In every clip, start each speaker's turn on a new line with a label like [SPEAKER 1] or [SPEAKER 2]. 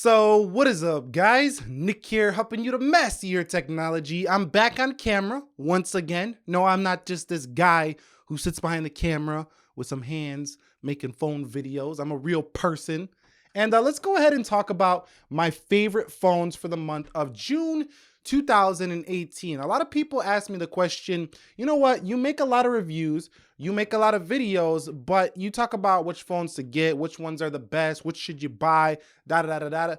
[SPEAKER 1] So what is up, guys? Nick here, helping you to master your technology. I'm back on camera once again. No, I'm not just this guy who sits behind the camera with some hands making phone videos. I'm a real person. And let's go ahead and talk about my favorite phones for the month of June 2018. A lot of people ask me the question, you know what, you make a lot of reviews, you make a lot of videos, but you talk about which phones to get, which ones are the best, which should you buy, da da da da da.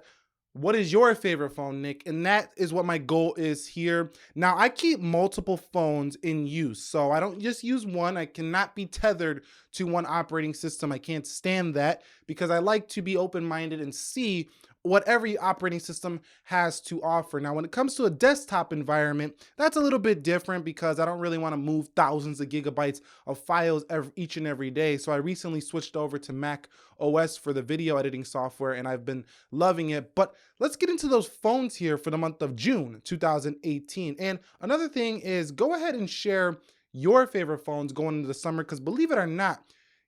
[SPEAKER 1] What is your favorite phone, Nick? And that is what my goal is here. Now, I keep multiple phones in use, so I don't just use one. I cannot be tethered to one operating system. I can't stand that because I like to be open-minded and see what every operating system has to offer. Now, when it comes to a desktop environment, that's a little bit different because I don't really want to move thousands of gigabytes of files each and every day. So I recently switched over to Mac OS for the video editing software, and I've been loving it. But let's get into those phones here for the month of June 2018. And another thing is, go ahead and share your favorite phones going into the summer, because believe it or not,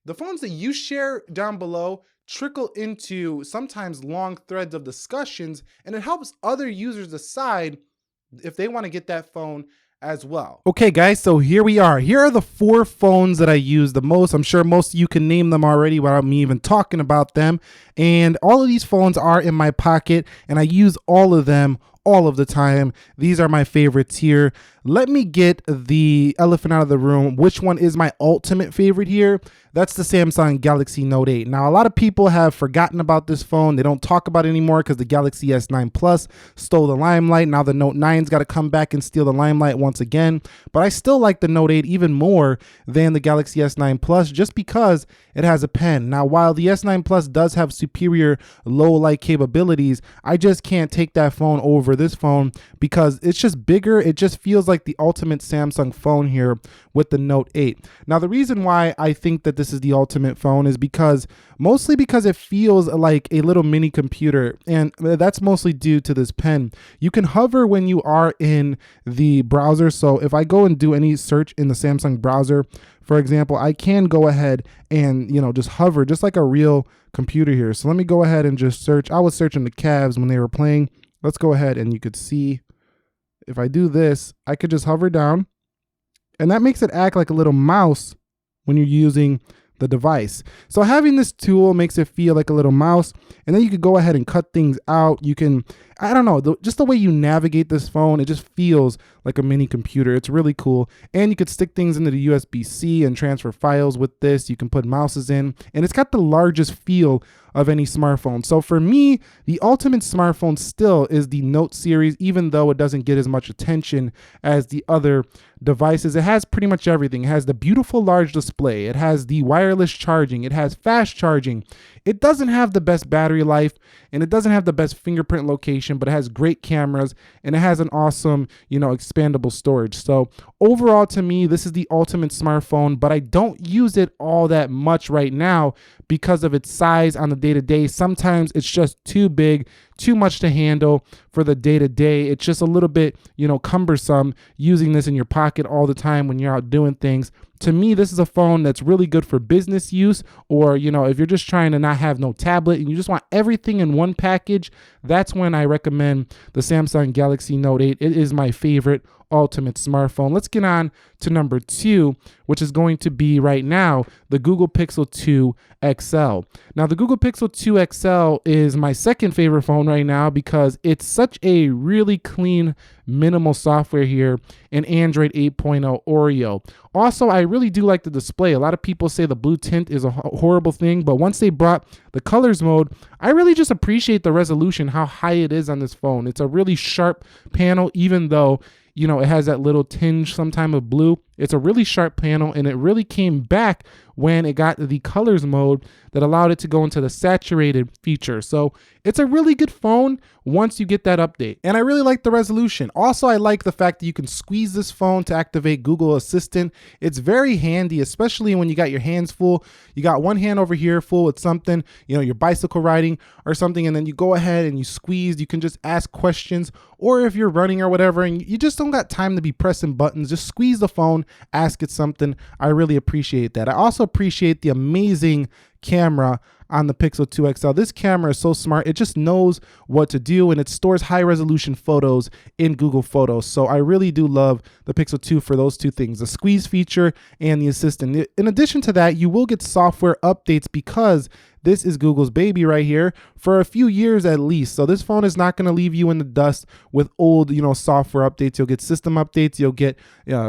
[SPEAKER 1] the phones that you share down below trickle into sometimes long threads of discussions, and it helps other users decide if they want to get that phone as well. Okay, guys, so here we are. Here are the 4 phones that I use the most. I'm sure most of you can name them already without me even talking about them. And all of these phones are in my pocket, and I use all of them all of the time. These are my favorites here. Let me get the elephant out of the room. Which one is my ultimate favorite here? That's the Samsung Galaxy Note 8. Now, a lot of people have forgotten about this phone. They don't talk about it anymore because the Galaxy S9 Plus stole the limelight. Now the Note 9's got to come back and steal the limelight once again. But I still like the Note 8 even more than the Galaxy S9 Plus just because it has a pen. Now, while the S9 Plus does have superior low light capabilities, I just can't take that phone over this phone because it's just bigger. It just feels like the ultimate Samsung phone here with the Note 8. Now, the reason why I think that this is the ultimate phone is mostly because it feels like a little mini computer, and that's mostly due to this pen. You can hover when you are in the browser. So if I go and do any search in the Samsung browser, for example, I can go ahead and, just hover just like a real computer here. So let me go ahead and just search. I was searching the Cavs when they were playing. Let's go ahead and you could see if I do this, I could just hover down, and that makes it act like a little mouse when you're using the device. So having this tool makes it feel like a little mouse, and then you could go ahead and cut things out. You can, I don't know, just the way you navigate this phone, it just feels like a mini computer. It's really cool. And you could stick things into the USB-C and transfer files with this. You can put mouses in, and it's got the largest feel of any smartphone. So for me, the ultimate smartphone still is the Note series, even though it doesn't get as much attention as the other devices. It has pretty much everything. It has the beautiful large display. It has the wireless charging. It has fast charging. It doesn't have the best battery life, and it doesn't have the best fingerprint location, but it has great cameras, and it has an awesome, expandable storage. So overall, to me, this is the ultimate smartphone, but I don't use it all that much right now because of its size on the day-to-day. Sometimes it's just too big, too much to handle for the day-to-day. It's just a little bit, cumbersome using this in your pocket all the time when you're out doing things. To me, this is a phone that's really good for business use, or, if you're just trying to not have no tablet and you just want everything in one package, that's when I recommend the Samsung Galaxy Note 8. It is my favorite ultimate smartphone. Let's get on to number 2, which is going to be right now the Google Pixel 2 XL. Now, the Google Pixel 2 XL is my second favorite phone right now because it's such a really clean, minimal software here in Android 8.0 Oreo. Also, I really do like the display. A lot of people say the blue tint is a horrible thing, but once they brought the colors mode, I really just appreciate the resolution, how high it is on this phone. It's a really sharp panel, even though it has that little tinge sometime of blue. It's a really sharp panel, and it really came back when it got the colors mode that allowed it to go into the saturated feature. So it's a really good phone once you get that update. And I really like the resolution. Also, I like the fact that you can squeeze this phone to activate Google Assistant. It's very handy, especially when you got your hands full. You got one hand over here full with something, you're bicycle riding or something, and then you go ahead and you squeeze. You can just ask questions, or if you're running or whatever and you just don't got time to be pressing buttons, just squeeze the phone, ask it something. I really appreciate that. I also appreciate the amazing camera on the Pixel 2 XL. This camera is so smart. It just knows what to do, and it stores high resolution photos in Google Photos. So I really do love the Pixel 2 for those two things, the squeeze feature and the assistant. In addition to that, you will get software updates because this is Google's baby right here for a few years at least. So this phone is not going to leave you in the dust with old, software updates. You'll get system updates, you'll get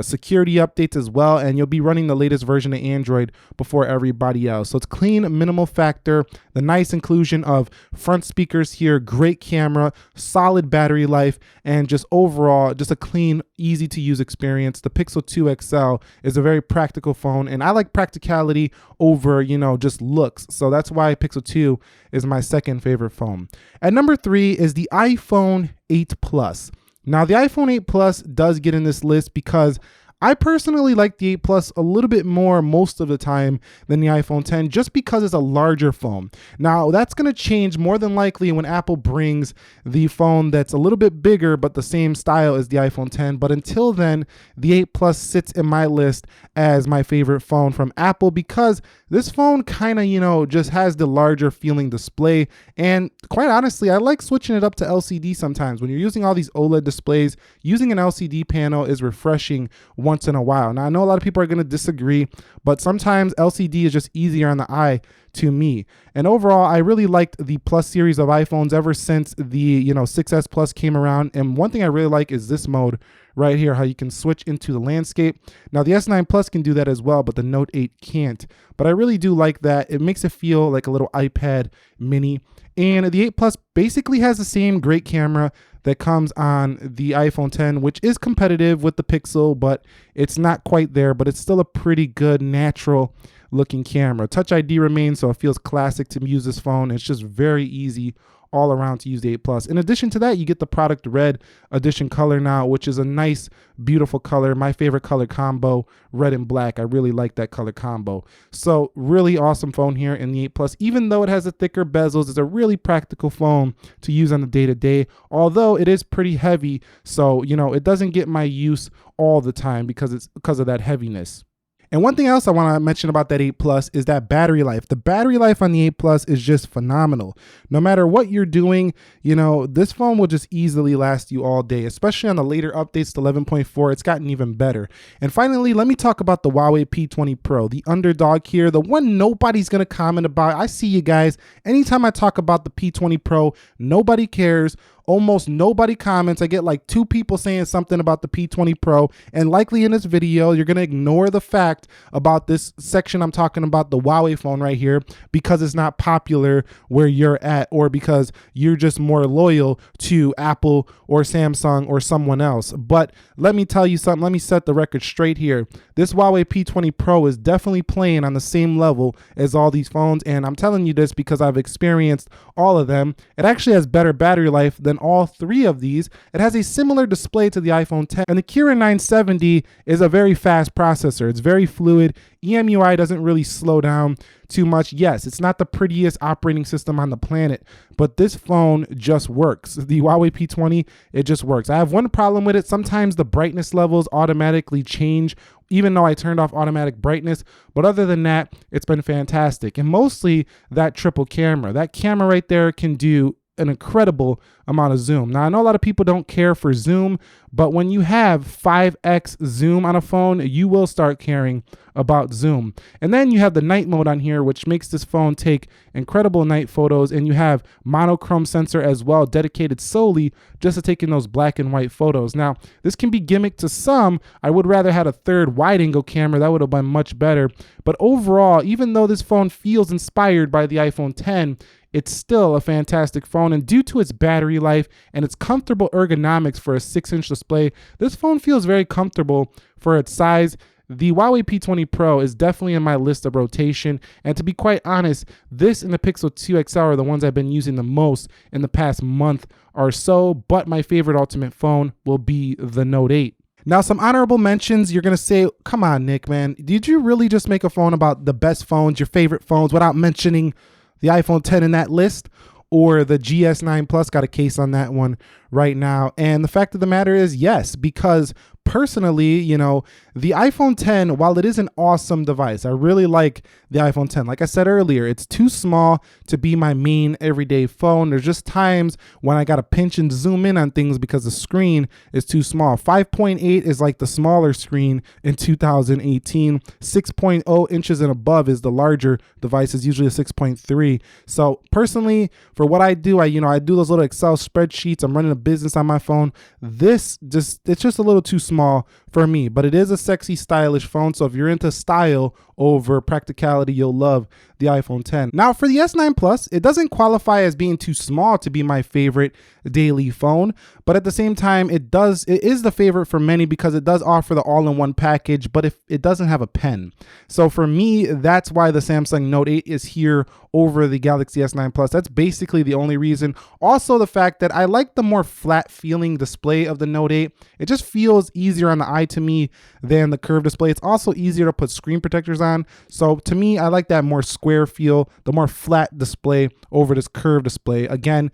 [SPEAKER 1] security updates as well, and you'll be running the latest version of Android before everybody else. So it's clean, minimal factor, the nice inclusion of front speakers here, great camera, solid battery life, and just overall, just a clean, easy to use experience. The Pixel 2 XL is a very practical phone, and I like practicality over, just looks. So that's why Pixel 2 is my second favorite phone. At number 3 is the iPhone 8 Plus. Now, the iPhone 8 Plus does get in this list because I personally like the 8 Plus a little bit more most of the time than the iPhone 10, just because it's a larger phone. Now, that's going to change more than likely when Apple brings the phone that's a little bit bigger but the same style as the iPhone 10. But until then, the 8 Plus sits in my list as my favorite phone from Apple because this phone kind of, just has the larger feeling display. And quite honestly, I like switching it up to LCD sometimes. When you're using all these OLED displays, using an LCD panel is refreshing once in a while. Now, I know a lot of people are going to disagree, but sometimes LCD is just easier on the eye to me. And overall, I really liked the Plus series of iPhones ever since the 6S Plus came around. And one thing I really like is this mode right here, how you can switch into the landscape. Now, the S9 Plus can do that as well, but the Note 8 can't. But I really do like that. It makes it feel like a little iPad mini. And the 8 Plus basically has the same great camera that comes on the iPhone 10, which is competitive with the Pixel, but it's not quite there, but it's still a pretty good natural looking camera. Touch ID remains, so it feels classic to use this phone. It's just very easy all around to use the 8 Plus. In addition to that, you get the product red edition color now, which is a nice, beautiful color. My favorite color combo, red and black. I really like that color combo. So really awesome phone here in the 8 Plus. Even though it has a thicker bezels, it's a really practical phone to use on the day-to-day, although it is pretty heavy. So, it doesn't get my use all the time because of that heaviness. And one thing else I want to mention about that 8 Plus is that battery life. The battery life on the 8 Plus is just phenomenal. No matter what you're doing, this phone will just easily last you all day, especially on the later updates to 11.4. It's gotten even better. And finally, let me talk about the Huawei P20 Pro, the underdog here, the one nobody's going to comment about. I see you guys. Anytime I talk about the P20 Pro, nobody cares. Almost nobody comments. I get like 2 people saying something about the P20 Pro, and likely in this video, you're going to ignore the fact about this section I'm talking about, the Huawei phone right here, because it's not popular where you're at, or because you're just more loyal to Apple or Samsung or someone else. But let me tell you something. Let me set the record straight here. This Huawei P20 Pro is definitely playing on the same level as all these phones, and I'm telling you this because I've experienced all of them. It actually has better battery life than all 3 of these. It has a similar display to the iPhone 10, and the Kirin 970 is a very fast processor. It's very fluid. EMUI doesn't really slow down too much. Yes, it's not the prettiest operating system on the planet, but this phone just works. The Huawei P20, it just works. I have one problem with it. Sometimes the brightness levels automatically change, even though I turned off automatic brightness. But other than that, it's been fantastic. And mostly that triple camera. That camera right there can do an incredible amount of zoom. Now, I know a lot of people don't care for zoom, but when you have 5x zoom on a phone, you will start caring about zoom. And then you have the night mode on here, which makes this phone take incredible night photos, and you have monochrome sensor as well, dedicated solely just to taking those black and white photos. Now, this can be gimmicked to some. I would rather had a third wide angle camera. That would have been much better. But overall, even though this phone feels inspired by the iPhone 10, it's still a fantastic phone, and due to its battery life and its comfortable ergonomics for a 6-inch display, this phone feels very comfortable for its size. The Huawei P20 Pro is definitely in my list of rotation, and to be quite honest, this and the Pixel 2 XL are the ones I've been using the most in the past month or so, but my favorite ultimate phone will be the Note 8. Now, some honorable mentions. You're going to say, come on, Nick, man, did you really just make a phone about the best phones, your favorite phones, without mentioning the iPhone 10 in that list? Or the GS9 Plus? Got a case on that one right now. And the fact of the matter is, yes, because personally, the iPhone 10, while it is an awesome device, I really like the iPhone 10. Like I said earlier, it's too small to be my main everyday phone. There's just times when I got to pinch and zoom in on things because the screen is too small. 5.8 is like the smaller screen in 2018. 6.0 inches and above is the larger device, is usually a 6.3. So personally, for what I do, I do those little Excel spreadsheets. I'm running a business on my phone. It's just a little too small for me, but it is a sexy, stylish phone. So if you're into style over practicality, you'll love the iPhone 10. Now for the S9 Plus, it doesn't qualify as being too small to be my favorite daily phone, but at the same time, it is the favorite for many because it does offer the all-in-one package, but if it doesn't have a pen. So for me, that's why the Samsung Note 8 is here over the Galaxy S9 Plus. That's basically the only reason. Also the fact that I like the more flat feeling display of the Note 8. It just feels easier on the eye to me than the curved display. It's also easier to put screen protectors on. So to me, I like that more square feel, the more flat display over this curved display. Again,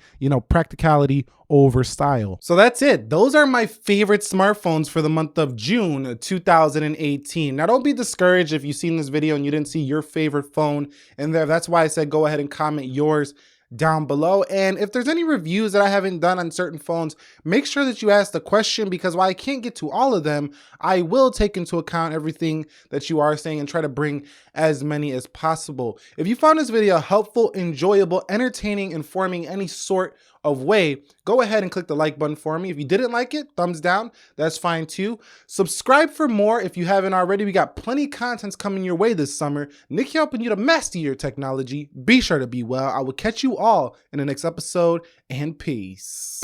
[SPEAKER 1] practicality over style. So that's it. Those are my favorite smartphones for the month of June 2018. Now don't be discouraged if you've seen this video and you didn't see your favorite phone in there. That's why I said go ahead and comment yours down below. And if there's any reviews that I haven't done on certain phones, make sure that you ask the question, because while I can't get to all of them, I will take into account everything that you are saying and try to bring as many as possible. If you found this video helpful, enjoyable, entertaining, informing, any sort of way, go ahead and click the like button for me. If you didn't like it, thumbs down, that's fine too. Subscribe for more if you haven't already. We got plenty of contents coming your way this summer. Nick helping you to master your technology. Be sure to be well. I will catch you all in the next episode, and peace.